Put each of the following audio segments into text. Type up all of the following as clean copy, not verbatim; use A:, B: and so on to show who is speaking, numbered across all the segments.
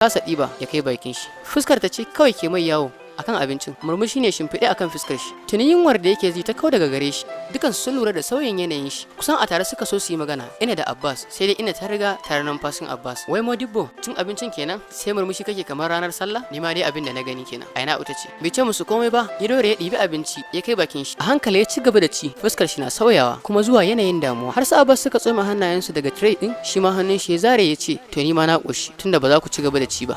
A: kasa ɗiba ya kai bakin shi. Fuskar ta ce kawai ke mai yawo akan abincin, murmushi ne shimfiɗe akan fuskar shi. Tuni yunwar da yake ji ta kau daga gare shi. Dukan sun lura da sauyin yanayin shi. Kusan a tare suka so su yi magana, Ina da Abbas, sai dai Ina ta riga tare numfashin Abbas. Wai Modibbo, cin abincin kenan? Sai murmushi kake kamar ranar sallah? Ni ma dai abin da na gani kenan. Aina uta ce. Bai ce musu komai ba, ya dore ya ɗibi abinci, ya kai bakin shi. A hankali ya ci gaba da ci, fuskar shi na sauyawa, kuma zuwa yanayin damuwa. Har sa Abbas suka tsoma hannayensu daga tray din, shi ma hannun shi ya zare ya ce, to ni ma na ƙoshi, tunda ba za ku ci gaba da ci ba.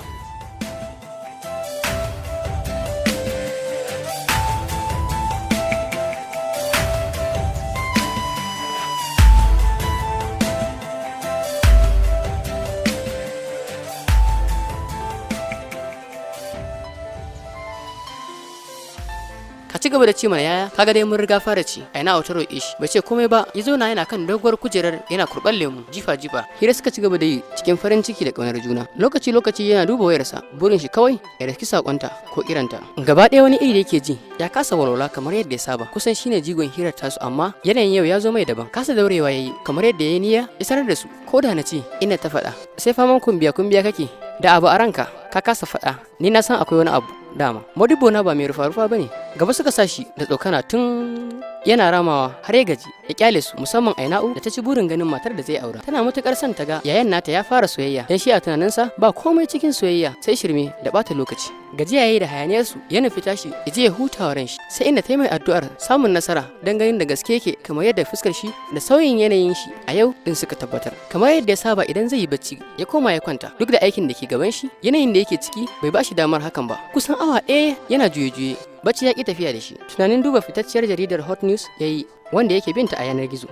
A: Ka ci gaba da ci mana yaya, kaga dai mun riga fara ci. Aina auta roƙe shi, bai ce komai ba, ya zauna yana kan doguwar kujerar yana kurɓar lemu, jifa. Hira suka ci gaba da yi cikin farin ciki da ƙaunar juna. Lokaci yana duba wayarsa, burin shi kawai ya riski sakonta ko kiranta. Gaba ɗaya wani iri da yake ji, ya kasa walwala kamar yadda ya saba. Kusan shine jigon hirar tasu, amma yanayin yau ya zo mai daban. Kasa daurewa yayi, kamar yadda yayi niyya, ya sanar da su. Ko da na ce, Ina ta faɗa, sai faman kumbiya kake da abu a ranka, ka kasa faɗa. Ni na san akwai wani abu dama. Modibbo na ba mai rufa bane. Gaba suka sashi da tsokana tun yana ramawa har ya gaji, ya kyale su, musamman Aina'u da ta ci burin ganin matar da zai aura. Tana matukar son ta ga yayan nata ya fara soyayya, dan shi a tunaninsa ba komai cikin soyayya sai shirme da bata lokaci. Gajiya yayi da hayaniyar su, ya nufi tashi ya je ya hutawa ran shi. Sai inda ta yi mai addu'ar samun nasara dan ganin da gaske yake, kamar yadda fuskar shi da sauyin yanayin shi a yau din suka tabbatar. Kamar yadda ya saba idan zai yi bacci, ya koma ya kwanta. Duk da aikin da ke gaban shi, yanayin da yake ciki bai ba shi damar hakan ba. Kusan awa ɗaya yana juye-juye, bacci ya ki tafiya da shi. Tunanin duba fitacciyar jaridar Hot News yayi, wanda yake binta a yanar gizo.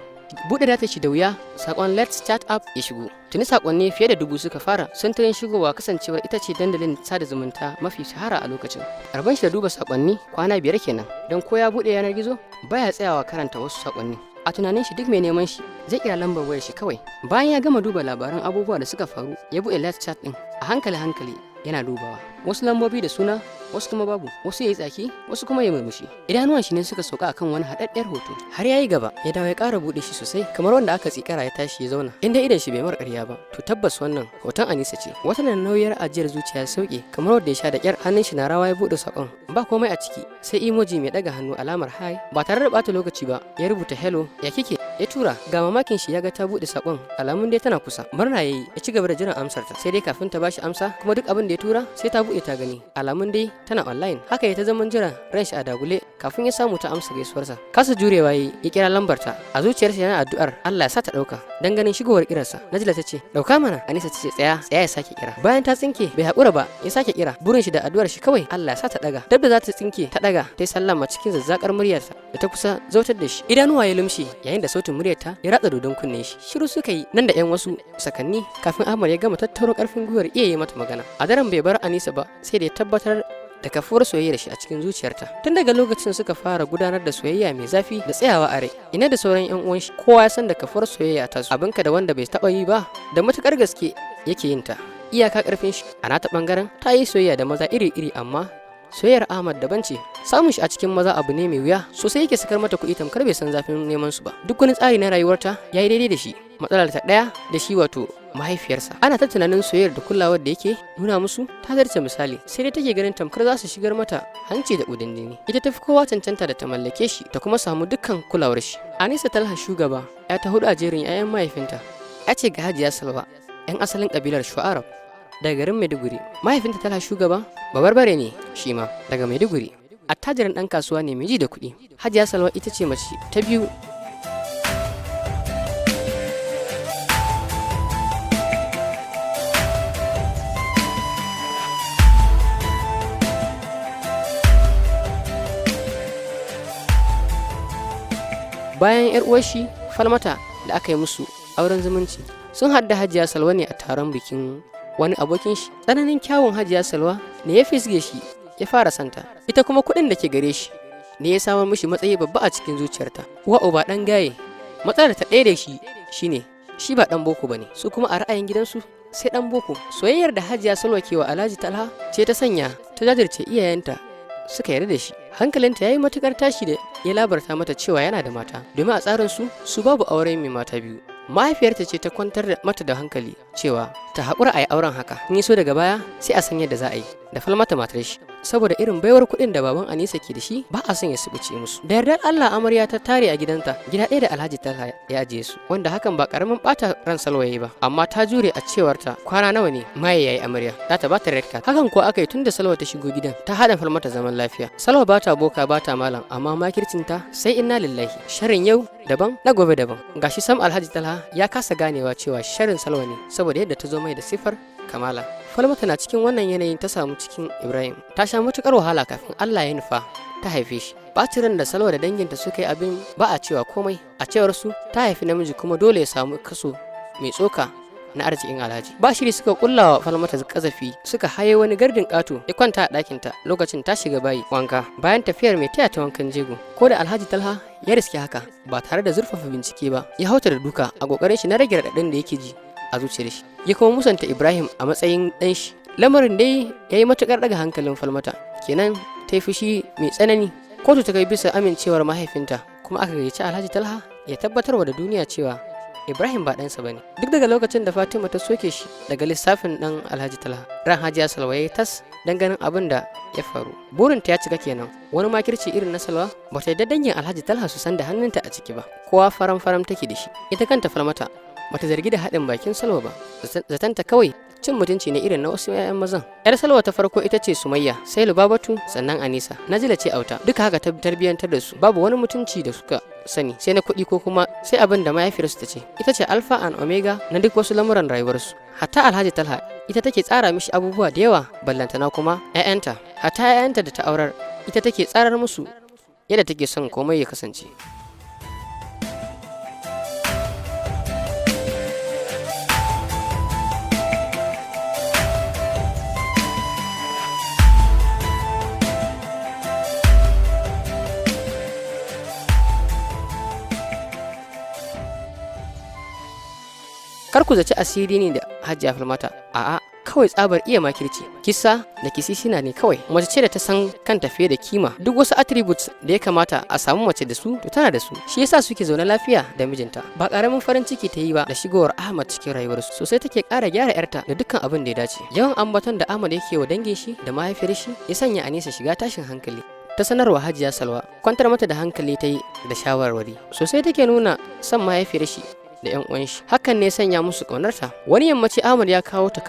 A: Buɗe data shi da wuya, sakon Let's Chat app ya shigo. Tuni sakonni fiye da 1000 suka fara santarin shigowa, kasancewar ita ce dandalin sada zumunta mafi shahara a lokacin. Rabon shi da duba sakonni kwana 5 kenan, don ko ya buɗe yanar gizo baya tsayawa karanta wasu sakonni. A tunanin shi duk mai neman shi zai kira lambar wayar shi kawai. Bayan ya gama duba labaran abubuwa da suka faru, ya buɗe Let's Chat din a hankali yana dubawa. Wasu lambobi da suna, wasu kuma babu, wasu yayi tsaki, wasu kuma ya murmushi. Idanuwan shi ne suka sauka akan wani haɗaɗɗiyar hoto. Har yayi gaba, ya dawo ya ƙara buɗe shi sosai, kamar wanda aka tsikara ya tashi ya zauna. Inda idan shi bai mar ƙarya ba, to tabbas wannan hoton Anisa ce. Wata da nauyar ajiyar zuciya sauke, kamar wanda ya sha da ƙyar. Hannun shi na rawa ya buɗe sakon. Ba komai a ciki, sai emoji mai ɗaga hannu alamar hi. Ba tare da ɓata lokaci ba, ya rubuta hello, ya kike? Ya tura. Ga mamakin shi ya ga ta buɗe sakon, alamun dai tana kusa. Murna yayi, ya ci gaba da jiran amsar ta. Sai dai kafin ta bashi amsa, kuma duk abin da ya tura sai ta buɗe ta gani. Alamun dai tana online. Haka ya ta zaman jira, ran shi a dagule, kafin ya samu ta amsa gaisuwarsa. Kasa jurewa yayi, ya kira lambar ta. A zuciyarsa yana addu'ar Allah ya sa ta dauka. Dan ganin shigowar kirarsa, Najla ta ce, "Dauka mana." Anisa ta ce, "Tsaya ya sake kira." Bayan ta tsinke, bai hakura ba, ya sake kira. Burin shi da addu'ar shi kawai Allah ya sa ta daga. Dabda za ta tsinke, ta daga, ta yi sallama cikin zazzakar muryarsa da ta kusa zautar da shi. Idanuwa ya lumshe yayin da sautin muryarta ya ratsa dodon kunne shi. Shiru suka yi nan da 'yan wasu sakanni kafin Ahmad ya gama tattaro karfin gwiwar iya yi mata magana. A daren bai bar Anisa ba, sai da ya tabbatar da kafuwar soyayya da shi a cikin zuciyarta. Tun daga lokacin suka fara gudanar da soyayya mai zafi da tsayawa a rai. Ina da sauran 'yan uwan shi, kowa ya san da kafuwar soyayya ta su. Abinka da wanda bai taba yi ba, da matukar gaske yake yin ta. Iyaka karfin shi. A nata bangaren ta yi soyayya da maza iri-iri, amma soyayyar Ahmad daban ce. Samun shi a cikin maza abu ne mai wuya, sosai yake sakar mata kuɗi tamkar bai san zafin neman su ba. Duk wani tsari na rayuwarta yayi daidai da shi. Matsalar ta ɗaya da shi, wato mahaifiyarsa. Ana ta tunanin soyayyar da kulawar da yake nuna musu ta zarce misali, sai dai take ganin tamkar za su shigar mata hanci da ƙudin. Ita tafi kowa cancanta da ta mallake shi ta kuma samu dukkan kulawar shi. Anisa Talha shugaba, ya ta hudu a jerin 'ya'yan mahaifinta. Ya ce ga Hajiya Salwa, 'yan asalin kabilar Shu'arab daga garin Maiduguri. Mahaifinta Talha shugaba babarbare ne shi ma daga Maiduguri. Attajirin ɗan kasuwa ne mai ji da kuɗi. Hajiya Salwa ita ce mace ta biyu. Bayan 'yar uwar shi Falmata da aka yi musu auren zumunci, sun haɗa Hajiya Salwa ne a taron bikin wani abokin shi. Tsananin kyawun Hajiya Salwa ne ya fisge shi ya fara santa. Ita kuma kuɗin da ke gare shi ne ya samar mishi matsayi babba a cikin zuciyarta. Uwa uba ɗan gaye. Matsalar ta ɗaya da shi shine shi ba ɗan boko bane, su kuma a ra'ayin gidansu sai ɗan boko. Soyayyar da Hajiya Salwa ke wa Alhaji Talha ce ta sanya ta jajirce iyayenta suka yarda da shi. Hankalinta ya yi matukar tashi da ya labarta mata cewa yana da mata, domin a tsarin su babu aure mai mata biyu. mahaifiyarta ce ta kwantar da mata da hankali cewa ta haƙura a yi auren haka, in yi so daga baya sai a san yadda za a yi da Falmata matar shi. Saboda irin baiwar kuɗin da baban Anisa ke da shi ba a son ya subuce musu. Da yardar Allah amarya ta tare a gidanta, gida ɗaya da Alhaji Talha ya ajiye su, wanda hakan ba karamin ɓata ran Salwa yayi ba, amma ta jure a cewarta kwana nawa ne maye yayi amarya, za ta bata red card. Hakan ko aka yi tun da Salwa ta shigo gidan, ta haɗa Falmata zaman lafiya. Salwa ba ta boka ba ta malam, amma makircinta sai inna lillahi. Sharin yau daban na gobe daban. Gashi sam Alhaji Talha ya kasa ganewa cewa sharin Salwa ne saboda yadda ta zo mai da sifar kamala. Falmata na cikin wannan yanayin ta samu cikin Ibrahim. Ta sha matukar wahala kafin Allah ya nufa ta haife shi. Batiran da Salwa da danginta suka yi abin ba a cewa komai. A cewar su ta haifi namiji kuma dole ya samu kaso mai tsoka na arzikin Alhaji. Ba shiri suka kullawa Falmata kazafi, suka haye wani gardin ƙato ya kwanta a ɗakinta lokacin ta shiga bayi wanka bayan tafiyar mai taya ta wankan jego. Ko da Alhaji Talha ya riske haka ba tare da zurfafa bincike ba, ya hauta da duka a kokarin shi na rage raɗaɗin da yake ji a zuciyar shi, ya kuma musanta Ibrahim a matsayin ɗan shi. Lamarin dai ya yi matuƙar daga hankalin Falmata, kenan ta yi fushi mai tsanani. Kotu ta kai bisa amincewar mahaifinta, kuma aka gayyaci Alhaji Talha ya tabbatarwa da duniya cewa Ibrahim ba ɗansa bane. Duk daga lokacin da Fatima ta soke shi daga lissafin ɗan Alhaji Talha, ran Hajiya Salwa ya tas dan ganin abin da ya faru. Burinta ya cika kenan. Wani makirci irin na Salwa ba ta yadda dangin Alhaji Talha su san da hannunta a ciki ba. Kowa faram take da shi. Ita kanta Falmata bata zargi da haɗin bakin Salwa ba, zatanta kawai cin mutunci ne irin na wasu 'ya'yan mazan. Yar Salwa ta farko ita ce Sumayya, sai Lubabatu, sannan Anisa. Najila ce Auta. Duka haka ta tarbiyantar da su. Babu wani mutunci da suka sani sai na kuɗi ko kuma sai abin da mahaifiyarsu ta ce. Ita ce Alpha and Omega na duk wasu lamuran rayuwarsu. Hatta Alhaji Talha ita take tsara mishi abubuwa da yawa, ballantana kuma 'ya'yanta. Hatta 'ya'yanta da ta aurar ita take tsarar musu yadda take son komai ya kasance. Kar ku zaci asiri ne da Hajiya Falmata, a'a, kawai tsabar iya makirci, kisa da kisisina ne kawai. Mace ce da ta san kanta fiye da kima. Duk wasu attributes da ya kamata a samu mace da su, to tana da su. Shi yasa suke zaune lafiya da mijinta. Ba karamin farin ciki ta yi ba da shigowar Ahmad cikin rayuwarsu. Sosai take ƙara gyara yarta da dukkan abin da ya dace. Yawan ambaton da Ahmad yake wa dangin shi da mahaifiyar shi ya sanya Anisa shiga tashin hankali. Ta sanarwa Hajiya Salwa, kwantar mata da hankali ta yi da shawarwari. Sosai take nuna son mahaifiyar shi da 'yan uwan shi. Hakan ne sanya musu ƙaunarta. Wani yammaci Ahmad ya kawo ta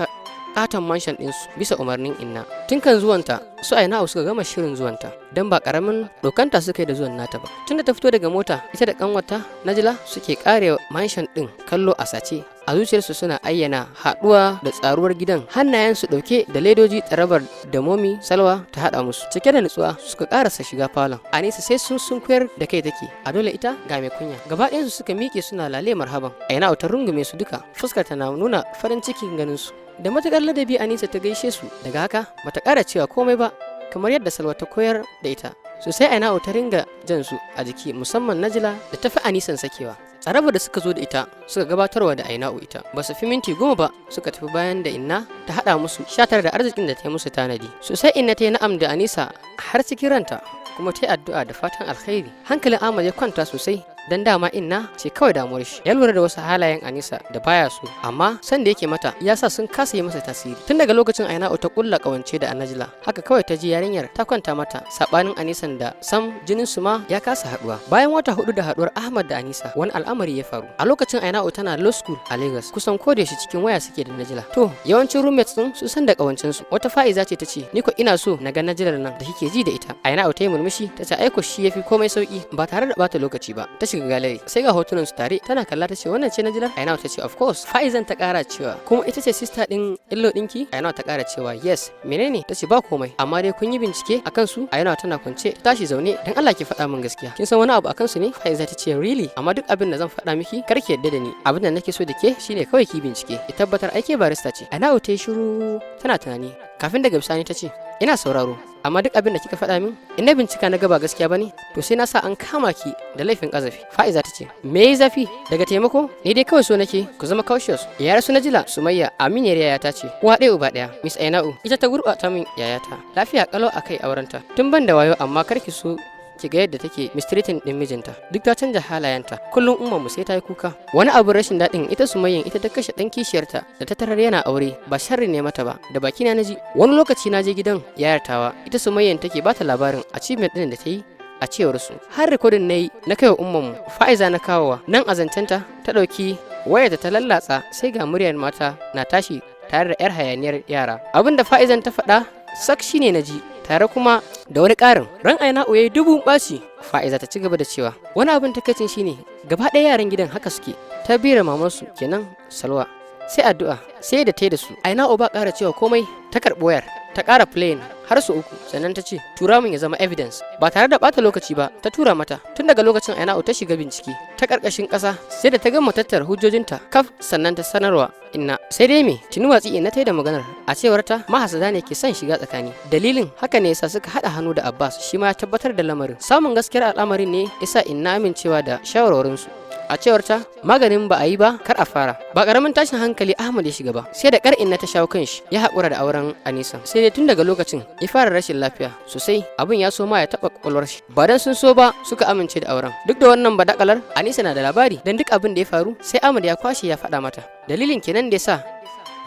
A: katon manshan ɗinsu bisa umarnin inna. Tun kan zuwanta su Aina'u suka gama shirin zuwanta, don ba karamin dokanta suka yi da zuwan nata ba. Tunda ta fito daga mota, ita da kanwata Najila suke kare manshan ɗin kallo a sace. A zuciyarsu suna ayyana haɗuwa da tsaruwar gidan, hannayensu ɗauke da ledoji tsarabar da momi Salwa ta haɗa musu. Cike da nutsuwa suka ƙarasa shiga falon. Anisa sai sun koyar da kai take, a dole ita ga mai kunya. Gaba ɗayansu suka miƙe suna lale marhaban. Aina'u ta rungume su duka, fuskar ta na nuna farin cikin ganin su. Da matuƙar ladabi Anisa ta gaishe su, daga haka bata ƙara cewa komai ba, kamar yadda Salwa ta koyar da ita. Sosai Aina'u ta ringa jan su a jiki, musamman Najila da tafi Anisan sakewa. Tsarabar da suka zo da ita suka gabatarwa da Aina'u ita. Ba su fi minti 10 ba suka tafi bayan da inna ta haɗa musu shatar da arzikin da ta yi musu tanadi. Sosai inna ta yi na'am da Anisa har cikin ranta, kuma ta yi addu'a da fatan alkhairi. Hankalin Ahmad ya kwanta sosai, dan dama inna ce kawai damuwar shi. Ya lura da wasu halayen Anisa da baya so, amma san da yake mata ya sa sun kasa yi masa tasiri. Tun daga lokacin Aina'u ta kulla kawance da Najila, haka kawai ta ji yarinyar ta kwanta mata, sabanin Anisan da sam jinin su ma ya kasa haduwa. Bayan wata 4 da haduwar Ahmad da Anisa, wani al'amari ya faru. A lokacin Aina'u tana law school a Lagos, kusan ko da shi cikin waya suke da Najila. To yawancin roommates din su san da kawancin su. Wata Fa'iza ce ta ce, ni ko ina so na ga Najilar nan da kike ji da ita. Aina'u ta yi murmushi ta ce aiko shi yafi komai sauki, ba tare da bata lokaci ba. Ta shiga galeri, sai ga hotunan su tare, tana kalla ta ce wannan ce Najila? Aina'u ta ce of course. Fa'izan ta kara cewa kuma ita ce sister din illo dinki? Aina'u ta kara cewa yes. Menene? Ta ce ba komai, amma dai kun yi bincike akan su? Aina'u tana kwance ta tashi zaune, dan Allah ki faɗa min gaskiya. Kin san wani abu akan su ne? Fa'iza ta ce really, amma duk abin da zan faɗa miki kar ki yadda da ni. Abin da nake so da ke shine kawai ki bincike, ki tabbatar aike barista ce. Aina'u ta yi shiru tana tunani, kafin daga bisani ta ce ina sauraro, amma duk abin da kika faɗa min in na bincika na gaba gaskiya bane, to sai na sa an kama ki da laifin kazafi. Fa'iza ta ce me yayi zafi daga taimako? Ni dai kawai so nake ku zama cautious. Yayar su Najila Sumayya aminiyar yayata ce, uwa ɗaya uba ɗaya. Miss Aina'u ita ta gurɓata min yayata, lafiya kalau akai aurenta. Tun ban da wayo, amma karki so ki ga yadda take mistreating din mijinta, duk ta canja halayenta, kullum umman mu sai ta yi kuka. Wani abu rashin daɗin ita Sumayyan ita ta kashe ɗan kishiyarta da ta tarar yana aure, ba sharri ne mata ba, da baki na naji. Wani lokaci na je gidan yayartawa, ita Sumayyan take bata labarin achievement din da ta yi a cewar su. Har rikodin na yi na kai wa umman mu Fa'iza na kawowa, nan azantanta ta ɗauki wayarta ta lallatsa sai ga muryar mata na tashi tare da 'yar hayaniyar yara. Abin da Fa'izan ta faɗa sak shine na ji, tare kuma da wani ƙarin ran aina uye dubu ɓaci. Fa'iza ta ci gaba da cewa wani abin takaicin shine gaba ɗaya yaran gidan haka suke, ta bira mamansu kenan Salwa, sai addu'a sai da ta da su. Aina uba ƙara cewa komai, ta karɓi wayar ta ƙara playing har su uku, sannan ta ce tura min ya zama evidence. Ba tare da ɓata lokaci ba ta tura mata. Tun daga lokacin Aina'u ta shiga bincike ta ƙarƙashin ƙasa sai da ta gama tattara hujjojinta kaf, sannan ta sanarwa Inna. Sai dai me tuni watsi Inna ta yi da maganar, a cewar ta mahasada ne ke son shiga tsakani. Dalilin haka ne yasa suka haɗa hannu da Abbas, shi ma ya tabbatar da lamarin. Samun gaskiyar al'amarin ne yasa Inna amincewa da shawarwarinsu. A cewar ta maganin ba a yi ba kar a fara. Ba karamin tashin hankali Ahmad ya shiga ba, sai da kar Inna ta shawo kanshi ya haƙura da auren Anisa. Sai dai tun daga lokacin ya fara rashin lafiya sosai, abin ya so ma ya taɓa kwakwalwar shi. Ba dan sun so ba suka amince da auren. Duk da wannan badakalar Anisa na da labari, dan duk abin da ya faru sai Ahmad ya kwashe ya faɗa mata. Dalilin kenan da yasa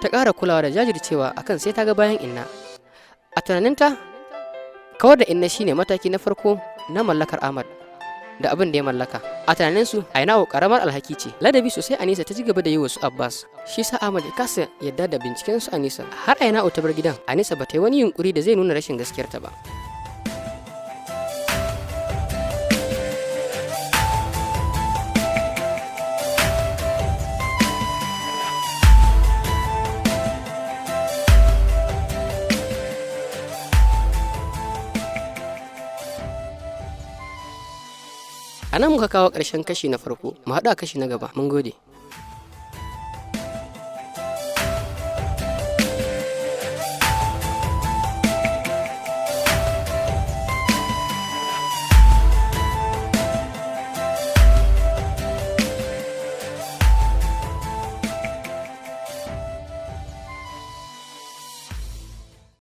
A: ta ƙara kulawa da jajircewa akan sai ta ga bayan Inna. A tunaninta kawar da Inna shine mataki na farko na mallakar Ahmad da abin da ya mallaka. A tunaninsu Aina'u karamar alhaki ce. Ladabi sosai Anisa ta ci gaba da yi wasu Abbas, shi sa Ahmad ya kasa yadda da binciken su Anisa. Har Aina'u ta bar gidan, Anisa ba ta yi wani yunkuri da zai nuna rashin gaskiyarta ba. A nan muka kawo ƙarshen kashi na farko, mu haɗu a kashi na gaba. Mun gode.